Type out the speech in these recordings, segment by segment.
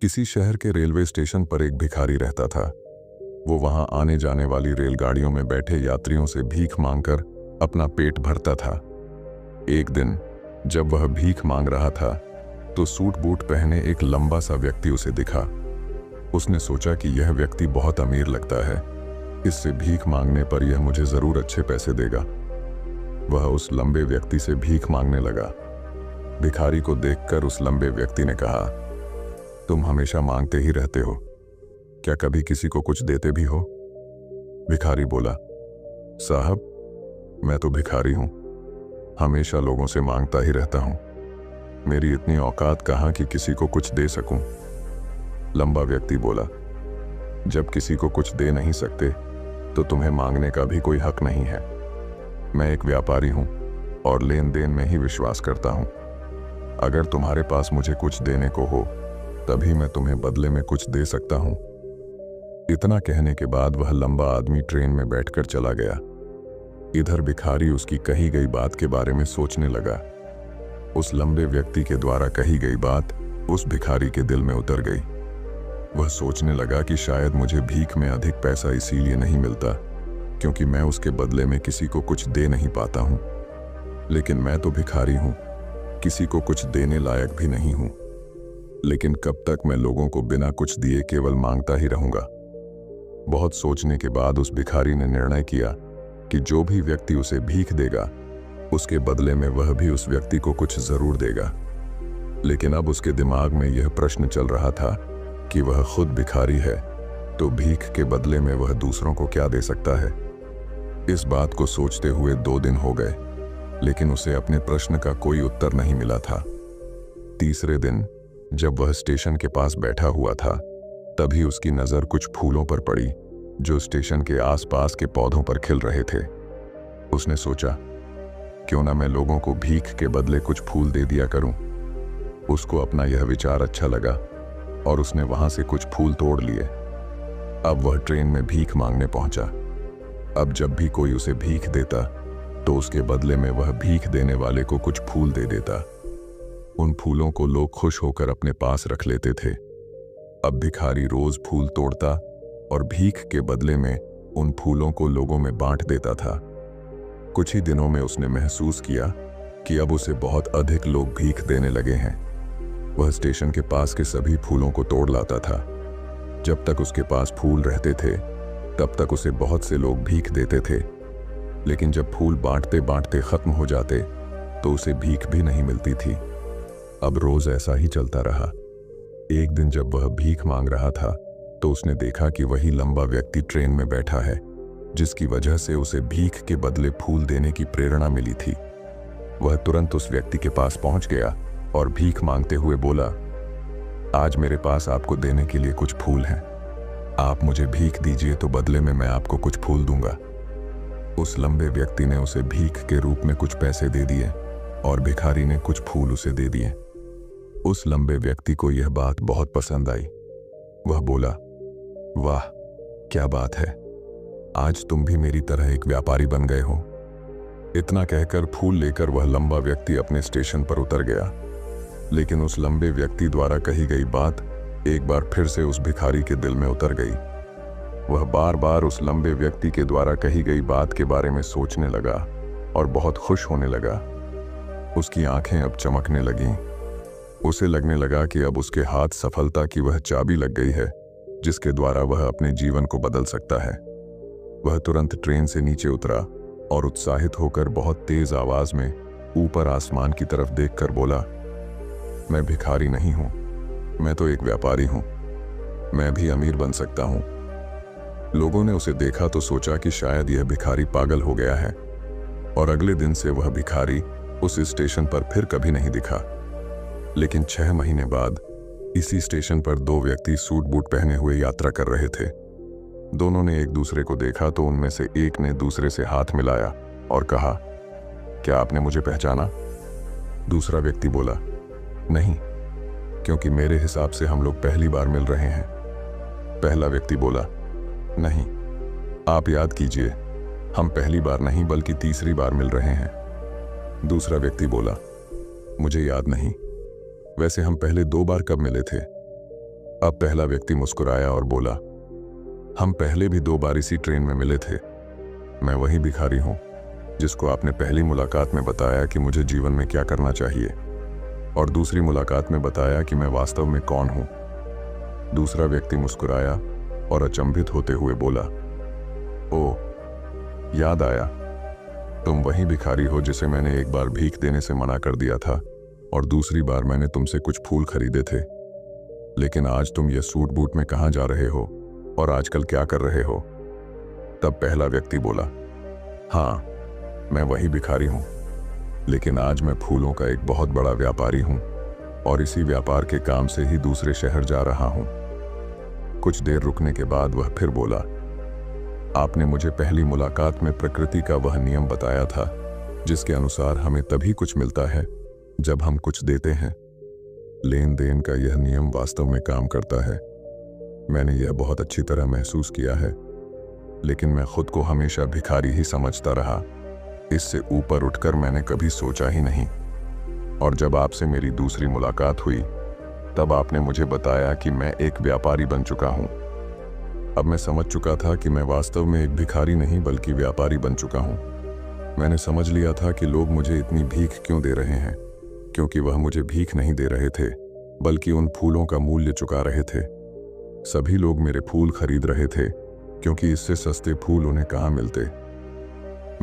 किसी शहर के रेलवे स्टेशन पर एक भिखारी रहता था। वो वहां आने जाने वाली रेलगाड़ियों में बैठे यात्रियों से भीख मांगकर अपना पेट भरता था। एक दिन जब वह भीख मांग रहा था तो सूट बूट पहने एक लंबा सा व्यक्ति उसे दिखा। उसने सोचा कि यह व्यक्ति बहुत अमीर लगता है, इससे भीख मांगने पर यह मुझे जरूर अच्छे पैसे देगा। वह उस लंबे व्यक्ति से भीख मांगने लगा। भिखारी को देखकर उस लंबे व्यक्ति ने कहा, तुम हमेशा मांगते ही रहते हो, क्या कभी किसी को कुछ देते भी हो? भिखारी बोला, साहब मैं तो भिखारी हूं, हमेशा लोगों से मांगता ही रहता हूं। मेरी इतनी औकात कहां कि किसी को कुछ दे सकूं। लंबा व्यक्ति बोला, जब किसी को कुछ दे नहीं सकते तो तुम्हें मांगने का भी कोई हक नहीं है। मैं एक व्यापारी हूं और लेन देन में ही विश्वास करता हूं। अगर तुम्हारे पास मुझे कुछ देने को हो तभी मैं तुम्हें बदले में कुछ दे सकता हूं। इतना कहने के बाद वह लंबा आदमी ट्रेन में बैठकर चला गया। इधर भिखारी उसकी कही गई बात के बारे में सोचने लगा। उस लंबे व्यक्ति के द्वारा कही गई बात उस भिखारी के दिल में उतर गई। वह सोचने लगा कि शायद मुझे भीख में अधिक पैसा इसीलिए नहीं मिलता क्योंकि मैं उसके बदले में किसी को कुछ दे नहीं पाता हूं। लेकिन मैं तो भिखारी हूं, किसी को कुछ देने लायक भी नहीं हूं। लेकिन कब तक मैं लोगों को बिना कुछ दिए केवल मांगता ही रहूंगा? बहुत सोचने के बाद उस भिखारी ने निर्णय किया कि जो भी व्यक्ति उसे भीख देगा उसके बदले में वह भी उस व्यक्ति को कुछ जरूर देगा। लेकिन अब उसके दिमाग में यह प्रश्न चल रहा था कि वह खुद भिखारी है तो भीख के बदले में वह दूसरों को क्या दे सकता है। इस बात को सोचते हुए 2 दिन हो गए, लेकिन उसे अपने प्रश्न का कोई उत्तर नहीं मिला था। तीसरे दिन जब वह स्टेशन के पास बैठा हुआ था तभी उसकी नजर कुछ फूलों पर पड़ी जो स्टेशन के आसपास के पौधों पर खिल रहे थे। उसने सोचा, क्यों ना मैं लोगों को भीख के बदले कुछ फूल दे दिया करूं। उसको अपना यह विचार अच्छा लगा और उसने वहां से कुछ फूल तोड़ लिए। अब वह ट्रेन में भीख मांगने पहुंचा। अब जब भी कोई उसे भीख देता तो उसके बदले में वह भीख देने वाले को कुछ फूल दे देता। उन फूलों को लोग खुश होकर अपने पास रख लेते थे। अब भिखारी रोज फूल तोड़ता और भीख के बदले में उन फूलों को लोगों में बांट देता था। कुछ ही दिनों में उसने महसूस किया कि अब उसे बहुत अधिक लोग भीख देने लगे हैं। वह स्टेशन के पास के सभी फूलों को तोड़ लाता था। जब तक उसके पास फूल रहते थे तब तक उसे बहुत से लोग भीख देते थे, लेकिन जब फूल बांटते बांटते खत्म हो जाते तो उसे भीख भी नहीं मिलती थी। अब रोज ऐसा ही चलता रहा। एक दिन जब वह भीख मांग रहा था तो उसने देखा कि वही लंबा व्यक्ति ट्रेन में बैठा है जिसकी वजह से उसे भीख के बदले फूल देने की प्रेरणा मिली थी। वह तुरंत उस व्यक्ति के पास पहुंच गया और भीख मांगते हुए बोला, आज मेरे पास आपको देने के लिए कुछ फूल हैं। आप मुझे भीख दीजिए तो बदले में मैं आपको कुछ फूल दूंगा। उस लंबे व्यक्ति ने उसे भीख के रूप में कुछ पैसे दे दिए और भिखारी ने कुछ फूल उसे दे दिए। उस लंबे व्यक्ति को यह बात बहुत पसंद आई। वह बोला, वाह क्या बात है, आज तुम भी मेरी तरह एक व्यापारी बन गए हो। इतना कहकर फूल लेकर वह लंबा व्यक्ति अपने स्टेशन पर उतर गया। लेकिन उस लंबे व्यक्ति द्वारा कही गई बात एक बार फिर से उस भिखारी के दिल में उतर गई। वह बार बार उस लंबे व्यक्ति के द्वारा कही गई बात के बारे में सोचने लगा और बहुत खुश होने लगा। उसकी आंखें अब चमकने लगीं। उसे लगने लगा कि अब उसके हाथ सफलता की वह चाबी लग गई है जिसके द्वारा वह अपने जीवन को बदल सकता है। वह तुरंत ट्रेन से नीचे उतरा और उत्साहित होकर बहुत तेज आवाज में ऊपर आसमान की तरफ देखकर बोला, मैं भिखारी नहीं हूं, मैं तो एक व्यापारी हूं, मैं भी अमीर बन सकता हूं। लोगों ने उसे देखा तो सोचा कि शायद यह भिखारी पागल हो गया है और अगले दिन से वह भिखारी उस स्टेशन पर फिर कभी नहीं दिखा। लेकिन 6 महीने बाद इसी स्टेशन पर 2 व्यक्ति सूट बूट पहने हुए यात्रा कर रहे थे। दोनों ने एक दूसरे को देखा तो उनमें से एक ने दूसरे से हाथ मिलाया और कहा, क्या आपने मुझे पहचाना? दूसरा व्यक्ति बोला, नहीं, क्योंकि मेरे हिसाब से हम लोग पहली बार मिल रहे हैं। पहला व्यक्ति बोला, नहीं, आप याद कीजिए, हम पहली बार नहीं बल्कि तीसरी बार मिल रहे हैं। दूसरा व्यक्ति बोला, मुझे याद नहीं, वैसे हम पहले 2 बार कब मिले थे? अब पहला व्यक्ति मुस्कुराया और बोला, हम पहले भी 2 बार इसी ट्रेन में मिले थे। मैं वही भिखारी हूं जिसको आपने पहली मुलाकात में बताया कि मुझे जीवन में क्या करना चाहिए, और दूसरी मुलाकात में बताया कि मैं वास्तव में कौन हूं। दूसरा व्यक्ति मुस्कुराया और अचंभित होते हुए बोला, ओ, याद आया, तुम वही भिखारी हो जिसे मैंने एक बार भीख देने से मना कर दिया था और दूसरी बार मैंने तुमसे कुछ फूल खरीदे थे। लेकिन आज तुम ये सूट बूट में कहाँ जा रहे हो और आजकल क्या कर रहे हो? तब पहला व्यक्ति बोला, हाँ, मैं वही भिखारी हूं, लेकिन आज मैं फूलों का एक बहुत बड़ा व्यापारी हूं और इसी व्यापार के काम से ही दूसरे शहर जा रहा हूं। कुछ देर रुकने के बाद वह फिर बोला, आपने मुझे पहली मुलाकात में प्रकृति का वह नियम बताया था जिसके अनुसार हमें तभी कुछ मिलता है जब हम कुछ देते हैं। लेन देन का यह नियम वास्तव में काम करता है। मैंने यह बहुत अच्छी तरह महसूस किया है, लेकिन मैं खुद को हमेशा भिखारी ही समझता रहा। इससे ऊपर उठकर मैंने कभी सोचा ही नहीं। और जब आपसे मेरी दूसरी मुलाकात हुई तब आपने मुझे बताया कि मैं एक व्यापारी बन चुका हूं। अब मैं समझ चुका था कि मैं वास्तव में एक भिखारी नहीं बल्कि व्यापारी बन चुका हूं। मैंने समझ लिया था कि लोग मुझे इतनी भीख क्यों दे रहे हैं, क्योंकि वह मुझे भीख नहीं दे रहे थे बल्कि उन फूलों का मूल्य चुका रहे थे। सभी लोग मेरे फूल खरीद रहे थे क्योंकि इससे सस्ते फूल उन्हें कहाँ मिलते।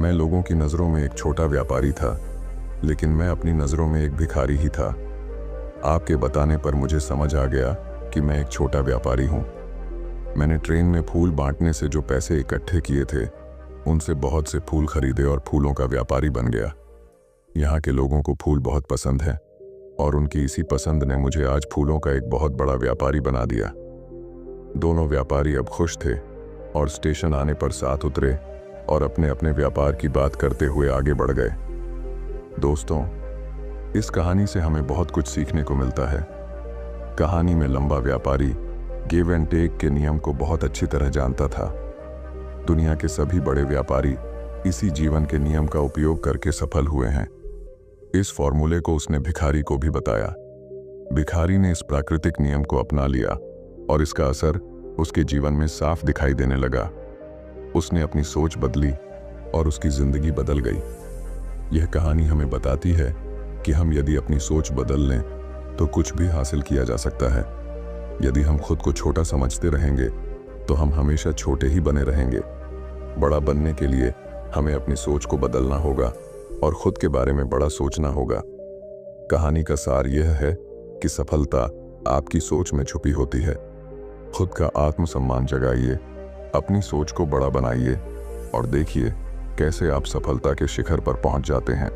मैं लोगों की नज़रों में एक छोटा व्यापारी था, लेकिन मैं अपनी नज़रों में एक भिखारी ही था। आपके बताने पर मुझे समझ आ गया कि मैं एक छोटा व्यापारी हूँ। मैंने ट्रेन में फूल बांटने से जो पैसे इकट्ठे किए थे उनसे बहुत से फूल खरीदे और फूलों का व्यापारी बन गया। यहाँ के लोगों को फूल बहुत पसंद है और उनकी इसी पसंद ने मुझे आज फूलों का एक बहुत बड़ा व्यापारी बना दिया। दोनों व्यापारी अब खुश थे और स्टेशन आने पर साथ उतरे और अपने अपने व्यापार की बात करते हुए आगे बढ़ गए। दोस्तों, इस कहानी से हमें बहुत कुछ सीखने को मिलता है। कहानी में लंबा व्यापारी गिव एंड टेक के नियम को बहुत अच्छी तरह जानता था। दुनिया के सभी बड़े व्यापारी इसी जीवन के नियम का उपयोग करके सफल हुए हैं। इस फॉर्मूले को उसने भिखारी को भी बताया। भिखारी ने इस प्राकृतिक नियम को अपना लिया और इसका असर उसके जीवन में साफ दिखाई देने लगा। उसने अपनी सोच बदली और उसकी जिंदगी बदल गई। यह कहानी हमें बताती है कि हम यदि अपनी सोच बदल लें तो कुछ भी हासिल किया जा सकता है। यदि हम खुद को छोटा समझते रहेंगे तो हम हमेशा छोटे ही बने रहेंगे। बड़ा बनने के लिए हमें अपनी सोच को बदलना होगा और खुद के बारे में बड़ा सोचना होगा। कहानी का सार यह है कि सफलता आपकी सोच में छुपी होती है। खुद का आत्मसम्मान जगाइए, अपनी सोच को बड़ा बनाइए और देखिए कैसे आप सफलता के शिखर पर पहुंच जाते हैं।